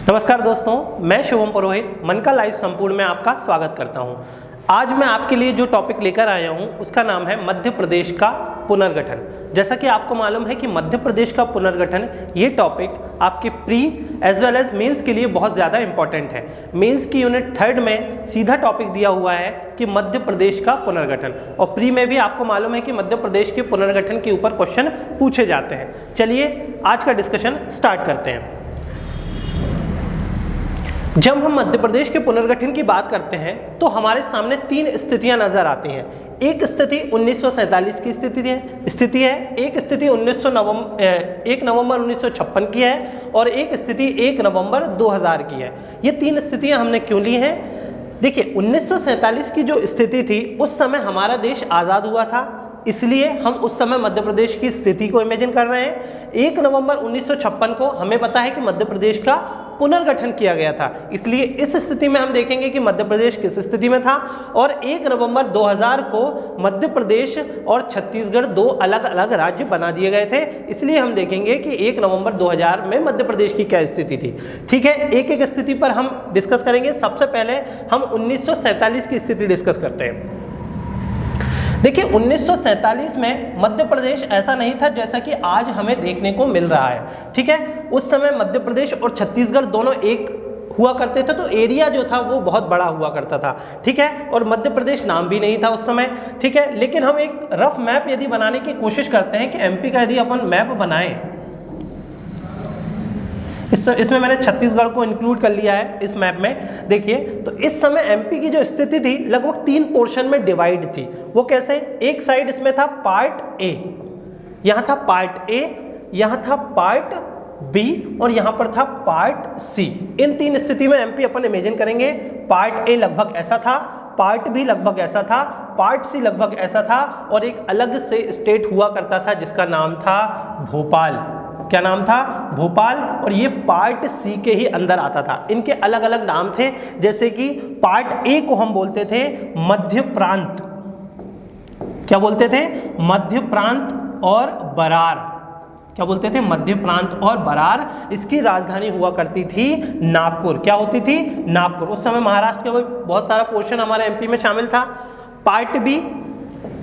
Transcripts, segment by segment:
नमस्कार दोस्तों, मैं शुभम पुरोहित मन का लाइफ संपूर्ण में आपका स्वागत करता हूं। आज मैं आपके लिए जो टॉपिक लेकर आया हूं उसका नाम है मध्य प्रदेश का पुनर्गठन। जैसा कि आपको मालूम है कि मध्य प्रदेश का पुनर्गठन ये टॉपिक आपके pre as well as mains के लिए बहुत ज़्यादा इंपॉर्टेंट है। मेंस की यूनिट 3 में सीधा टॉपिक दिया हुआ है कि मध्य प्रदेश का पुनर्गठन, और प्री में भी आपको मालूम है कि मध्य प्रदेश के पुनर्गठन के ऊपर क्वेश्चन पूछे जाते हैं। चलिए आज का डिस्कशन स्टार्ट करते हैं। जब हम मध्य प्रदेश के पुनर्गठन की बात करते हैं तो हमारे सामने 3 स्थितियां नजर आती हैं। एक स्थिति 1947 की स्थिति है, एक स्थिति 1 नवंबर 1956 की है और एक स्थिति 1 नवंबर 2000 की है। ये 3 स्थितियां हमने क्यों ली हैं? देखिए, 1947 की जो स्थिति थी उस समय हमारा देश आज़ाद हुआ था, इसलिए हम उस समय मध्य प्रदेश की स्थिति को इमेजिन कर रहे हैं। 1 नवंबर 1956 को हमें पता है कि मध्य प्रदेश का पुनर्गठन किया गया था, इसलिए इस स्थिति में हम देखेंगे कि मध्य प्रदेश किस स्थिति में था। और 1 नवंबर 2000 को मध्य प्रदेश और छत्तीसगढ़ 2 अलग अलग राज्य बना दिए गए थे, इसलिए हम देखेंगे कि 1 नवंबर 2000 में मध्य प्रदेश की क्या स्थिति थी। ठीक है, एक एक स्थिति पर हम डिस्कस करेंगे। सबसे पहले हम 1947 की स्थिति डिस्कस करते हैं। देखिए, 1947 में मध्य प्रदेश ऐसा नहीं था जैसा कि आज हमें देखने को मिल रहा है। ठीक है, उस समय मध्य प्रदेश और छत्तीसगढ़ दोनों एक हुआ करते थे, तो एरिया जो था वो बहुत बड़ा हुआ करता था। ठीक है, और मध्य प्रदेश नाम भी नहीं था उस समय। ठीक है, लेकिन हम एक रफ मैप यदि बनाने की कोशिश करते हैं कि एमपी का यदि अपन मैप बनाएं, इसमें मैंने छत्तीसगढ़ को इंक्लूड कर लिया है इस मैप में। देखिए, तो इस समय एमपी की जो स्थिति थी लगभग 3 पोर्शन में डिवाइड थी। वो कैसे? एक साइड इसमें था पार्ट ए, यहाँ था पार्ट ए, यहाँ था पार्ट बी और यहाँ पर था पार्ट सी। इन 3 स्थिति में एमपी अपन इमेजिन करेंगे। पार्ट ए लगभग ऐसा था, पार्ट बी लगभग ऐसा था, पार्ट सी लगभग ऐसा था, और एक अलग से स्टेट हुआ करता था जिसका नाम था भोपाल। क्या नाम था? भोपाल। और ये पार्ट सी के ही अंदर आता था। इनके अलग अलग नाम थे, जैसे कि पार्ट ए को हम बोलते थे मध्य प्रांत। क्या बोलते थे? मध्य प्रांत और बरार। क्या बोलते थे? मध्य प्रांत और बरार। इसकी राजधानी हुआ करती थी नागपुर। क्या होती थी? नागपुर। उस समय महाराष्ट्र का बहुत सारा पोर्शन हमारे एमपी में शामिल था। पार्ट बी,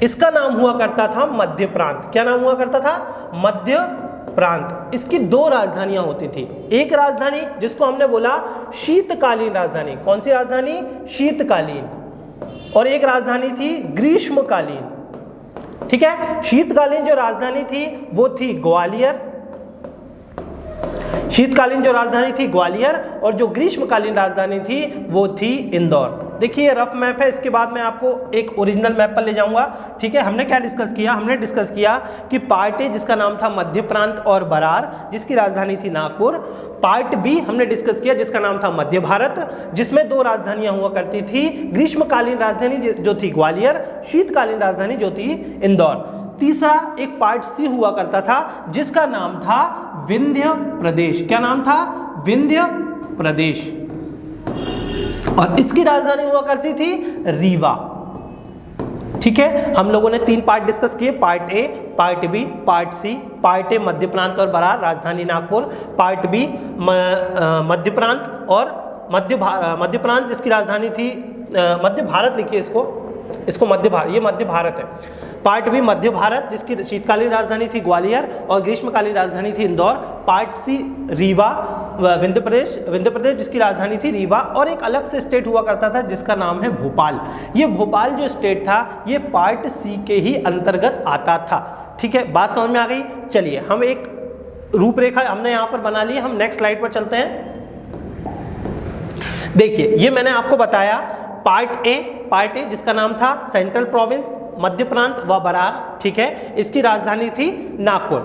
इसका नाम हुआ करता था मध्य प्रांत। क्या नाम हुआ करता था? मध्य प्रांत। इसकी 2 राजधानियां होती थी। एक राजधानी जिसको हमने बोला शीतकालीन राजधानी। कौन सी राजधानी? शीतकालीन। और एक राजधानी थी ग्रीष्मकालीन। ठीक है, शीतकालीन जो राजधानी थी वो थी ग्वालियर। शीतकालीन जो राजधानी थी ग्वालियर, और जो ग्रीष्मकालीन राजधानी थी वो थी इंदौर। देखिए, रफ मैप है। इसके बाद मैं आपको एक ओरिजिनल मैप पर ले जाऊंगा। ठीक है, हमने क्या डिस्कस किया? हमने डिस्कस किया कि पार्ट ए जिसका नाम था मध्य प्रांत और बरार, जिसकी राजधानी थी नागपुर। पार्ट बी हमने डिस्कस किया जिसका नाम था मध्य भारत, जिसमें 2 राजधानियां हुआ करती थी। ग्रीष्मकालीन राजधानी जो थी ग्वालियर, शीतकालीन राजधानी जो थी इंदौर। तीसरा एक पार्ट सी हुआ करता था जिसका नाम था विंध्य प्रदेश। क्या नाम था? विंध्य प्रदेश। और इसकी राजधानी हुआ करती थी रीवा। ठीक है, हम लोगों ने 3 पार्ट डिस्कस किए, part A, part B, part C. Part A मध्य प्रांत और बरार, राजधानी नागपुर। पार्ट बी मध्य प्रांत और मध्य प्रांत जिसकी राजधानी थी मध्य भारत। लिखिए इसको मध्य भारत, ये मध्य भारत है। पार्ट बी मध्य भारत जिसकी शीतकालीन राजधानी थी ग्वालियर और ग्रीष्मकालीन राजधानी थी इंदौर। पार्ट सी रीवा, विंध्य प्रदेश जिसकी राजधानी थी रीवा, और एक अलग से स्टेट हुआ करता था जिसका नाम है भोपाल। ये भोपाल जो स्टेट था ये पार्ट सी के ही अंतर्गत आता था। ठीक है, बात समझ में आ गई? चलिए, हम एक रूपरेखा हमने यहाँ पर बना ली। हम नेक्स्ट स्लाइड पर चलते हैं। देखिए, ये मैंने आपको बताया पार्ट ए जिसका नाम था सेंट्रल प्रोविंस, मध्य प्रांत व बरार। ठीक है, इसकी राजधानी थी नागपुर।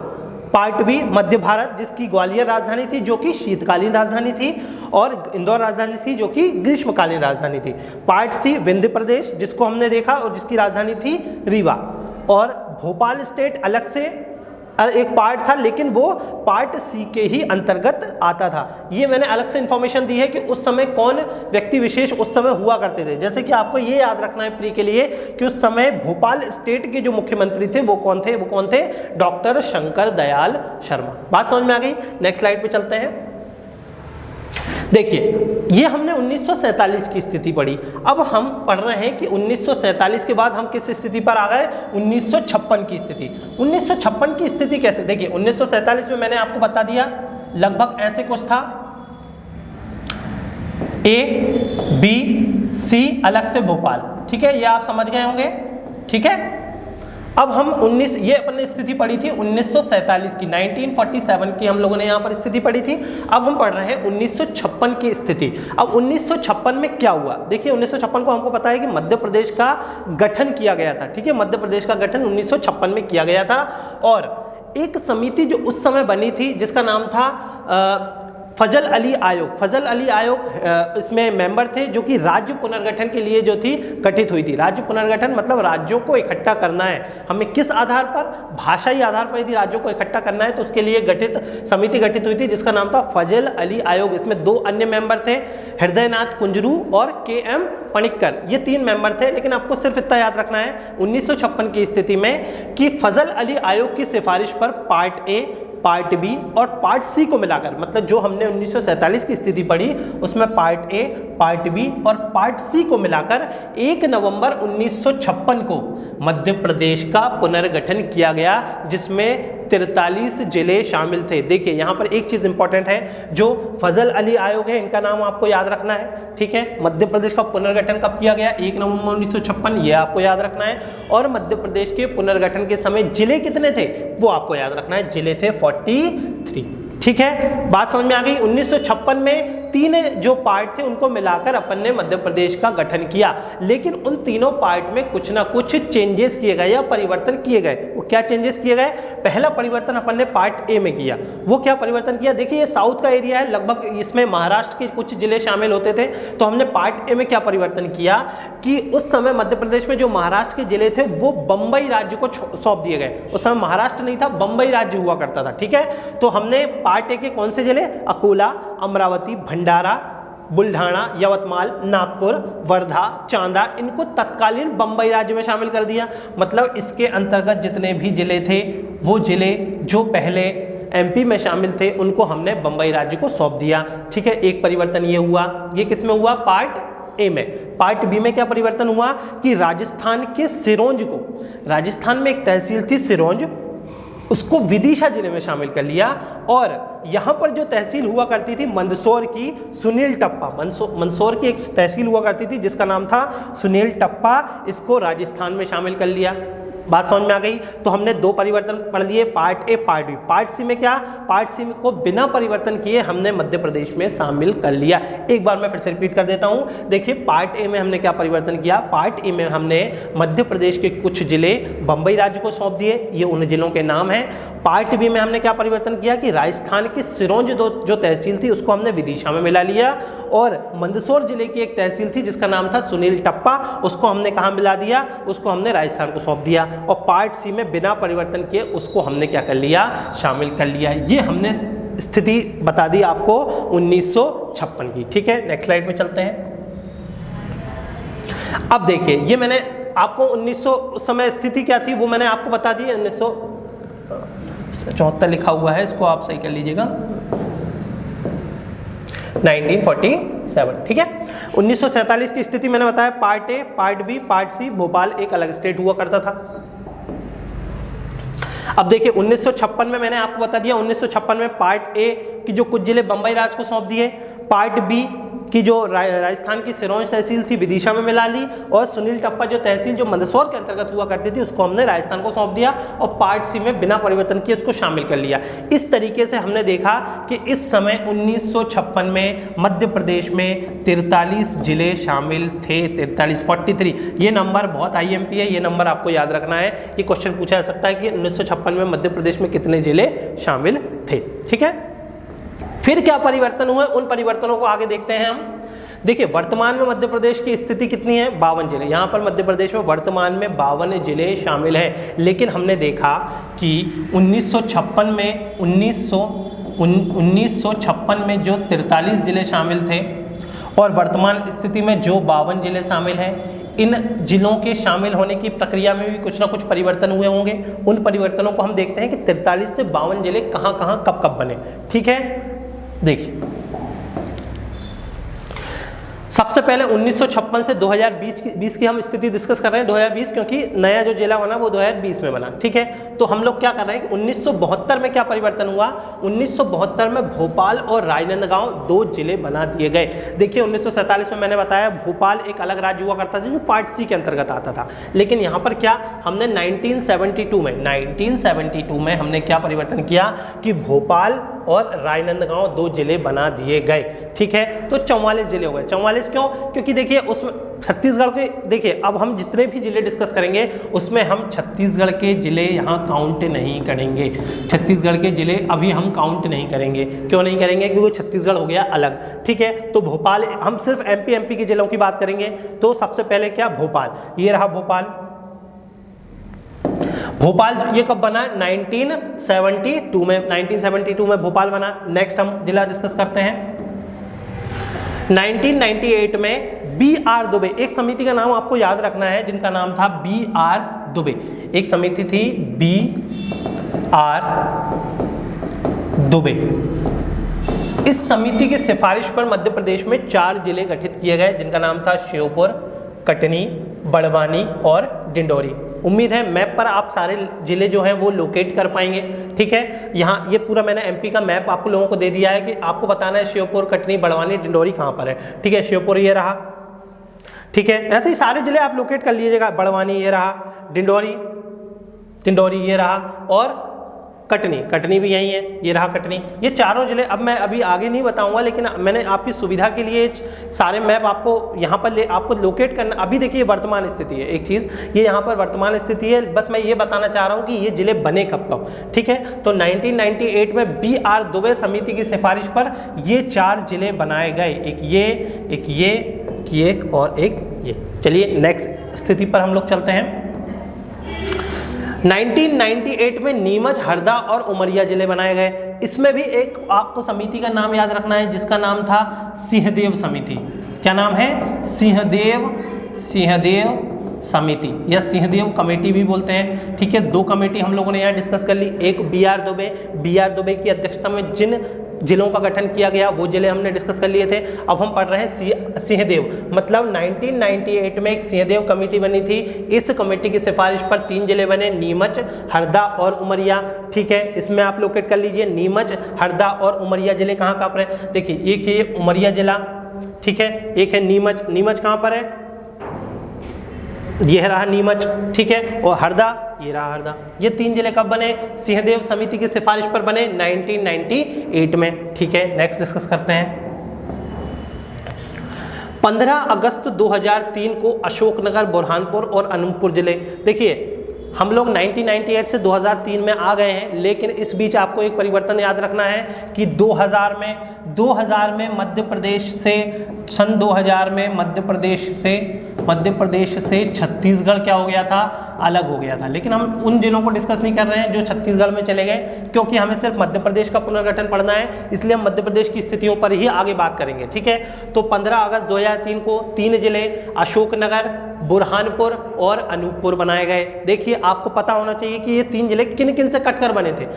पार्ट बी मध्य भारत जिसकी ग्वालियर राजधानी थी जो कि शीतकालीन राजधानी थी, और इंदौर राजधानी थी जो कि ग्रीष्मकालीन राजधानी थी। पार्ट सी विंध्य प्रदेश जिसको हमने देखा और जिसकी राजधानी थी रीवा, और भोपाल स्टेट अलग से एक पार्ट था, लेकिन वो पार्ट सी के ही अंतर्गत आता था। ये मैंने अलग से इंफॉर्मेशन दी है कि उस समय कौन व्यक्ति विशेष उस समय हुआ करते थे। जैसे कि आपको ये याद रखना है प्री के लिए कि उस समय भोपाल स्टेट के जो मुख्यमंत्री थे वो कौन थे? डॉक्टर शंकर दयाल शर्मा। बात समझ में आ गई? नेक्स्ट स्लाइड पे चलते हैं। देखिए ये हमने 1947 की स्थिति पढ़ी। अब हम पढ़ रहे हैं कि 1947 के बाद हम किस स्थिति पर आ गए, 1956 की स्थिति। 1956 की स्थिति कैसे, देखिए 1947 में मैंने आपको बता दिया लगभग ऐसे कुछ था, A, B, C अलग से भोपाल, ठीक है, ये आप समझ गए होंगे, ठीक है। अब हम ये अपनी स्थिति पढ़ी थी 1947 की, 1947 की हम लोगों ने यहाँ पर स्थिति पढ़ी थी। अब हम पढ़ रहे हैं 1956 की स्थिति। अब 1956 में क्या हुआ, देखिए 1956 को हमको पता है कि मध्य प्रदेश का गठन किया गया था, ठीक है, मध्य प्रदेश का गठन 1956 में किया गया था। और एक समिति जो उस समय बनी थी जिसका नाम था फजल अली आयोग। फजल अली आयोग इसमें मेंबर थे जो कि राज्य पुनर्गठन के लिए जो थी गठित हुई थी। राज्य पुनर्गठन मतलब राज्यों को इकट्ठा करना है, हमें किस आधार पर, भाषाई आधार पर यदि राज्यों को इकट्ठा करना है तो उसके लिए समिति गठित हुई थी जिसका नाम था फजल अली आयोग। इसमें 2 अन्य मेंबर थे, हृदयनाथ कुंजरू और KM पणिक्कर, ये 3 मेंबर थे। लेकिन आपको सिर्फ इतना याद रखना है 1956 की स्थिति में कि फजल अली आयोग की सिफारिश पर पार्ट A, पार्ट बी और पार्ट सी को मिलाकर, मतलब जो हमने 1947 की स्थिति पढ़ी उसमें पार्ट ए, पार्ट बी और पार्ट सी को मिलाकर 1 नवंबर 1956 को मध्य प्रदेश का पुनर्गठन किया गया जिसमें 43 जिले शामिल थे। देखिए यहाँ पर एक चीज़ इंपॉर्टेंट है, जो फजल अली आयोग है इनका नाम आपको याद रखना है, ठीक है। मध्य प्रदेश का पुनर्गठन कब किया गया, 1 नवंबर 1956, ये आपको याद रखना है। और मध्य प्रदेश के पुनर्गठन के समय जिले कितने थे वो आपको याद रखना है, जिले थे 43, ठीक है। बात समझ में आ गई। 1956 में 3 जो पार्ट थे उनको मिलाकर अपन ने मध्य प्रदेश का गठन किया, लेकिन उन तीनों पार्ट में कुछ ना कुछ चेंजेस किए गए या परिवर्तन किए गए। वो क्या चेंजेस किए गए, पहला परिवर्तन अपन ने पार्ट ए में किया। वो क्या परिवर्तन किया, देखिए ये साउथ का एरिया है, लगभग इसमें महाराष्ट्र के कुछ जिले शामिल होते थे। तो हमने पार्ट ए में क्या परिवर्तन किया कि उस समय मध्य प्रदेश में जो महाराष्ट्र के जिले थे वो बंबई राज्य को सौंप दिए गए। उस समय महाराष्ट्र नहीं था, बंबई राज्य हुआ करता था, ठीक है। तो हमने पार्ट ए के कौन से जिले, अकोला, अमरावती, भंडारा, बुल्ढाना, यवतमाल, नागपुर, वर्धा, चांदा, इनको तत्कालीन बंबई राज्य में शामिल कर दिया। मतलब इसके अंतर्गत जितने भी जिले थे वो जिले जो पहले MP में शामिल थे उनको हमने बंबई राज्य को सौंप दिया, ठीक है। एक परिवर्तन ये हुआ, ये किसमें हुआ, पार्ट ए में। पार्ट बी में क्या परिवर्तन हुआ कि राजस्थान के सिरोंज को, राजस्थान में एक तहसील थी सिरोंज, उसको विदिशा जिले में शामिल कर लिया। और यहाँ पर जो तहसील हुआ करती थी मंदसौर की, सुनील टप्पा, मंदसौर की एक तहसील हुआ करती थी जिसका नाम था सुनील टप्पा, इसको राजस्थान में शामिल कर लिया। बात समझ में आ गई। तो हमने 2 परिवर्तन पढ़ लिए, part A, part B. Part C में क्या, पार्ट सी को बिना परिवर्तन किए हमने मध्य प्रदेश में शामिल कर लिया। एक बार मैं फिर से रिपीट कर देता हूं, देखिए पार्ट ए में हमने क्या परिवर्तन किया, पार्ट ए में हमने मध्य प्रदेश के कुछ जिले बंबई राज्य को सौंप दिए, ये उन जिलों के नाम हैं। पार्ट बी में हमने क्या परिवर्तन किया कि राजस्थान की सिरोंज जो तहसील थी उसको हमने विदिशा में मिला लिया, और मंदसौर जिले की एक तहसील थी जिसका नाम था सुनील टप्पा, उसको हमने कहाँ मिला दिया, उसको हमने राजस्थान को सौंप दिया। और पार्ट सी में बिना परिवर्तन किए उसको हमने क्या कर लिया, शामिल कर लिया। ये हमने स्थिति बता दी आपको 1956 की, ठीक है। नेक्स्ट स्लाइड में चलते हैं। अब देखिए ये मैंने आपको 1900 उस समय स्थिति क्या थी वो मैंने आपको बता दी। 1974 लिखा हुआ है, इसको आप सही कर लीजिएगा, 1947, ठीक है। 1947 की स्थिति मैंने बताया, part A, part B, part C, Bhopal एक अलग स्टेट हुआ करता था। अब देखिए 1956 में मैंने आपको बता दिया, 1956 में पार्ट ए की जो कुछ जिले बंबई राज्य को सौंप दिए, पार्ट बी की जो राजस्थान की सिरोंज तहसील थी विदिशा में मिला ली, और सुनील टप्पा जो तहसील जो मंदसौर के अंतर्गत हुआ करती थी उसको हमने राजस्थान को सौंप दिया, और पार्ट सी में बिना परिवर्तन किए इसको शामिल कर लिया। इस तरीके से हमने देखा कि इस समय 1956 में मध्य प्रदेश में 43 जिले शामिल थे, 43 ये नंबर बहुत IMP है, ये नंबर आपको याद रखना है। ये क्वेश्चन पूछा जा सकता है कि 1956 में मध्य प्रदेश में कितने जिले शामिल थे, ठीक है। फिर क्या परिवर्तन हुए, उन परिवर्तनों को आगे देखते हैं हम। देखिए वर्तमान में मध्य प्रदेश की स्थिति कितनी है, 52 जिले। यहाँ पर मध्य प्रदेश में वर्तमान में 52 जिले शामिल हैं। लेकिन हमने देखा कि 1956 में 1956 में जो 43 जिले शामिल थे और वर्तमान स्थिति में जो 52 जिले शामिल हैं, इन जिलों के शामिल होने की प्रक्रिया में भी कुछ ना कुछ परिवर्तन हुए होंगे। उन परिवर्तनों को हम देखते हैं कि 43 से 52 जिले कहाँ कहाँ कब कब बने, ठीक है। देखिए सबसे पहले 1956 से 2020 की हम स्थिति डिस्कस कर रहे हैं, 2020 क्योंकि नया जो जिला बना वो 2020 में बना, ठीक है। तो हम लोग क्या कर रहे हैं कि 1972 में क्या परिवर्तन हुआ, 1972 में भोपाल और राजनांदगांव 2 जिले बना दिए गए। देखिए 1947 में मैंने बताया भोपाल एक अलग राज्य हुआ करता था जो पार्ट सी के अंतर्गत आता था, लेकिन यहाँ पर क्या हमने 1972 में हमने क्या परिवर्तन किया कि भोपाल और राजनांदगांव 2 जिले बना दिए गए, ठीक है। तो 44 जिले हो गए। 44 क्यों, क्योंकि देखिए उसमें छत्तीसगढ़ के, देखिए अब हम जितने भी जिले डिस्कस करेंगे उसमें हम छत्तीसगढ़ के जिले यहाँ काउंट नहीं करेंगे। छत्तीसगढ़ के जिले अभी हम काउंट नहीं करेंगे। क्यों नहीं करेंगे, क्योंकि छत्तीसगढ़ हो गया अलग, ठीक है। तो भोपाल, हम सिर्फ एमपी के जिलों की बात करेंगे। तो सबसे पहले क्या, भोपाल, ये रहा भोपाल। भोपाल ये कब बना, 1972 में, 1972 में भोपाल बना। नेक्स्ट हम जिला डिस्कस करते हैं। 1998 में BR दुबे, एक समिति का नाम आपको याद रखना है जिनका नाम था BR दुबे। एक समिति थी BR दुबे। इस समिति की सिफारिश पर मध्य प्रदेश में 4 जिले गठित किए गए जिनका नाम था श्योपुर, कटनी, बड़वानी और डिंडोरी। उम्मीद है मैप पर आप सारे जिले जो हैं वो लोकेट कर पाएंगे, ठीक है। यहाँ ये पूरा मैंने एमपी का मैप आप लोगों को दे दिया है कि आपको बताना है श्योपुर, कटनी, बड़वानी, डिंडोरी कहाँ पर है, ठीक है। श्योपुर ये रहा, ठीक है। ऐसे ही सारे जिले आप लोकेट कर लीजिएगा। बड़वानी ये रहा, डिंडोरी ये रहा और कटनी भी यही है, ये रहा कटनी। ये चारों जिले अब मैं अभी आगे नहीं बताऊंगा, लेकिन मैंने आपकी सुविधा के लिए सारे मैप आपको यहाँ पर आपको लोकेट करना। अभी देखिए वर्तमान स्थिति है, एक चीज़ ये यहाँ पर वर्तमान स्थिति है, बस मैं ये बताना चाह रहा हूँ कि ये जिले बने कब, ठीक है। तो 1998 में BR दुबे समिति की सिफारिश पर ये 4 जिले बनाए गए, एक ये और एक ये। चलिए नेक्स्ट स्थिति पर हम लोग चलते हैं। 1998 में नीमच, हरदा और उमरिया जिले बनाए गए। इसमें भी एक आपको समिति का नाम याद रखना है जिसका नाम था सिंहदेव समिति। क्या नाम है, सिंहदेव समिति या सिंहदेव कमेटी भी बोलते हैं, ठीक है। 2 कमेटी हम लोगों ने यहाँ डिस्कस कर ली। एक BR दुबे की अध्यक्षता में जिन जिलों का गठन किया गया वो जिले हमने डिस्कस कर लिए थे। अब हम पढ़ रहे हैं सिंहदेव, मतलब 1998 में एक सिंहदेव कमेटी बनी थी। इस कमेटी की सिफारिश पर 3 जिले बने, नीमच, हरदा और उमरिया, ठीक है। इसमें आप लोकेट कर लीजिए नीमच, हरदा और उमरिया जिले कहाँ पर है। देखिए एक है उमरिया जिला, ठीक है, एक है नीमच कहाँ पर है, यह रहा नीमच, ठीक है, और हरदा ये रहा हरदा। ये 3 जिले कब बने, सिंहदेव समिति की सिफारिश पर बने 1998 में, ठीक है। नेक्स्ट डिस्कस करते हैं। 15 अगस्त 2003 को अशोकनगर, बुरहानपुर और अनूपपुर जिले। देखिए हम लोग 1998 से 2003 में आ गए हैं, लेकिन इस बीच आपको एक परिवर्तन याद रखना है कि 2000 में मध्य प्रदेश से, सन 2000 में मध्य प्रदेश से छत्तीसगढ़ क्या हो गया था, अलग हो गया था। लेकिन हम उन जिलों को डिस्कस नहीं कर रहे हैं जो छत्तीसगढ़ में चले गए, क्योंकि हमें सिर्फ मध्य प्रदेश का पुनर्गठन पढ़ना है, इसलिए हम मध्य प्रदेश की स्थितियों पर ही आगे बात करेंगे, ठीक है। तो 15 अगस्त 2003 को 3 जिले अशोकनगर, बुरहानपुर और अनूपपुर बनाए गए। देखिए आपको पता होना चाहिए कि ये 3 जिले किन किन से कटकर बने थे।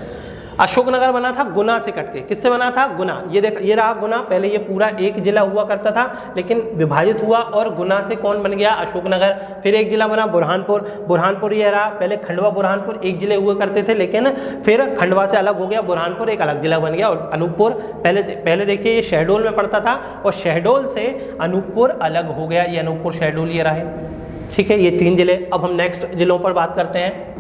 अशोकनगर बना था गुना से कट के, किससे बना था, गुना। ये रहा गुना, पहले ये पूरा एक जिला हुआ करता था, लेकिन विभाजित हुआ और गुना से कौन बन गया, अशोकनगर। फिर एक जिला बना बुरहानपुर ये रहा, पहले खंडवा बुरहानपुर एक जिले हुआ करते थे, लेकिन फिर खंडवा से अलग हो गया, बुरहानपुर एक अलग जिला बन गया। और अनूपपुर पहले देखिए ये शहडोल में पड़ता था और शहडोल से अनूपपुर अलग हो गया, ये अनूपपुर शहडोल ये रहा है, ठीक है। ये 3 जिले। अब हम नेक्स्ट जिलों पर बात करते हैं।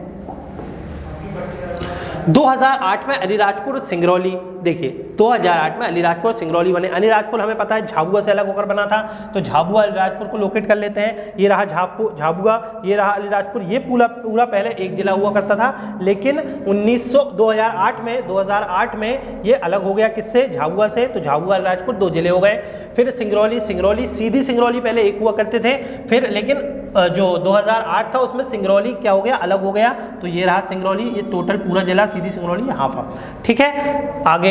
2008 में अलीराजपुर सिंगरौली। देखिए 2008 में अलीराजपुर सिंगरौली बने। अलीराजपुर हमें पता है झाबुआ से अलग होकर बना था, तो झाबुआ अलीराजपुर को लोकेट कर लेते हैं। ये रहा झाबुआ, ये रहा अलीराजपुर। ये पूरा पहले एक जिला हुआ करता था, लेकिन 2008 में ये अलग हो गया, किससे, झाबुआ से। तो झाबुआ अलीराजपुर 2 जिले हो गए। फिर सिंगरौली सीधी सिंगरौली पहले एक हुआ करते थे, फिर लेकिन जो 2008 था उसमें सिंगरौली क्या हो गया, अलग हो गया। तो ये रहा सिंगरौली, ये टोटल पूरा जिला सीधी सिंगरौली हाफ, ठीक है। आगे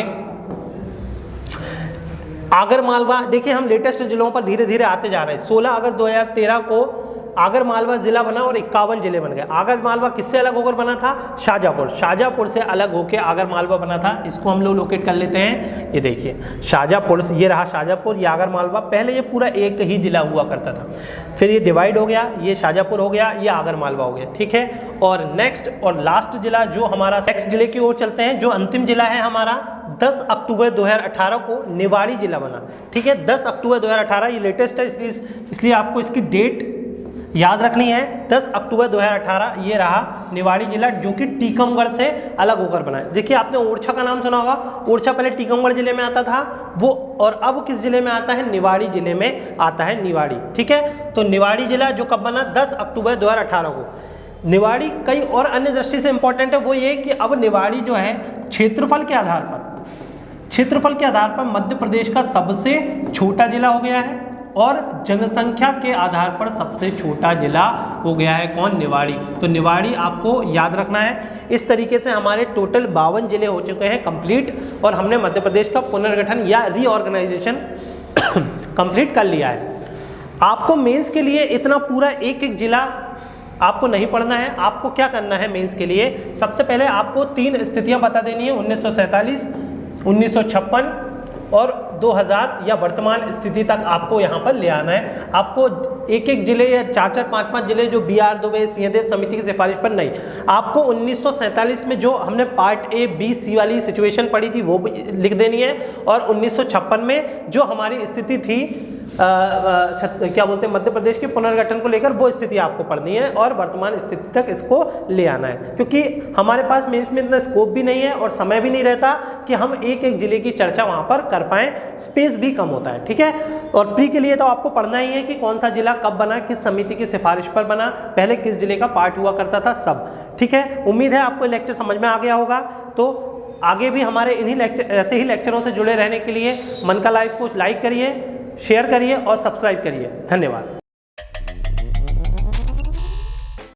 आगर मालवा। देखिए हम लेटेस्ट जिलों पर धीरे धीरे आते जा रहे हैं। 16 अगस्त 2013 को आगर मालवा जिला बना और 51 जिले बन गए। आगर मालवा किससे अलग होकर बना था? शाहजहाँपुर। शाहजहाँपुर से अलग होकर आगर मालवा बना था। इसको हम लोग लोकेट कर लेते हैं। ये देखिए शाहजहाँपुर, ये रहा शाहजहाँपुर, ये आगर मालवा। पहले ये पूरा एक ही जिला हुआ करता था, फिर ये डिवाइड हो गया, ये शाहजहाँपुर हो गया, ये आगर मालवा हो गया, ठीक है। और नेक्स्ट और लास्ट जिला जो हमारा, नेक्स्ट जिले की ओर चलते हैं। जो अंतिम जिला है हमारा 10 अक्टूबर 2018 को निवाड़ी जिला बना, ठीक है। 10 अक्टूबर 2018 ये लेटेस्ट है, इसलिए आपको इसकी डेट याद रखनी है। 10 अक्टूबर 2018 ये रहा निवाड़ी जिला, जो कि टीकमगढ़ से अलग होकर बना है। देखिए आपने ओरछा का नाम सुना होगा, ओरछा पहले टीकमगढ़ जिले में आता था वो, और अब किस जिले में आता है? निवाड़ी जिले में आता है, निवाड़ी, ठीक है। तो निवाड़ी जिला जो कब बना? 10 अक्टूबर 2018 को। निवाड़ी कई और अन्य दृष्टि से इंपॉर्टेंट है, वो ये कि अब निवाड़ी जो है क्षेत्रफल के आधार पर मध्य प्रदेश का सबसे छोटा जिला हो गया है और जनसंख्या के आधार पर सबसे छोटा जिला हो गया है। कौन? निवाड़ी। तो निवाड़ी आपको याद रखना है। इस तरीके से हमारे टोटल 52 जिले हो चुके हैं कंप्लीट, और हमने मध्य प्रदेश का पुनर्गठन या रीऑर्गेनाइजेशन कंप्लीट कर लिया है। आपको मेंस के लिए इतना पूरा एक एक जिला आपको नहीं पढ़ना है। आपको क्या करना है मेंस के लिए? सबसे पहले आपको 3 स्थितियां बता देनी है, 1947, 1956 और 2000 या वर्तमान स्थिति तक आपको यहाँ पर ले आना है। आपको एक एक जिले या 4-4, 5-5 जिले जो BR दुबे सिंहदेव समिति की सिफारिश पर नहीं, आपको 1947 में जो हमने पार्ट A, B, C वाली सिचुएशन पढ़ी थी वो लिख देनी है, और 1956 में जो हमारी स्थिति थी क्या बोलते हैं मध्य प्रदेश के पुनर्गठन को लेकर, वो स्थिति आपको पढ़नी है और वर्तमान स्थिति तक इसको ले आना है। क्योंकि हमारे पास मेंस में इतना स्कोप भी नहीं है और समय भी नहीं रहता कि हम एक एक जिले की चर्चा वहाँ पर कर पाएँ, स्पेस भी कम होता है, ठीक है। और प्री के लिए तो आपको पढ़ना ही है कि कौन सा जिला कब बना, किस समिति की सिफारिश पर बना, पहले किस जिले का पार्ट हुआ करता था, सब, ठीक है। उम्मीद है आपको लेक्चर समझ में आ गया होगा। तो आगे भी हमारे इन्हीं ऐसे ही लेक्चरों से जुड़े रहने के लिए मन का लाइव को लाइक करिए, शेयर करिए और सब्सक्राइब करिए। धन्यवाद।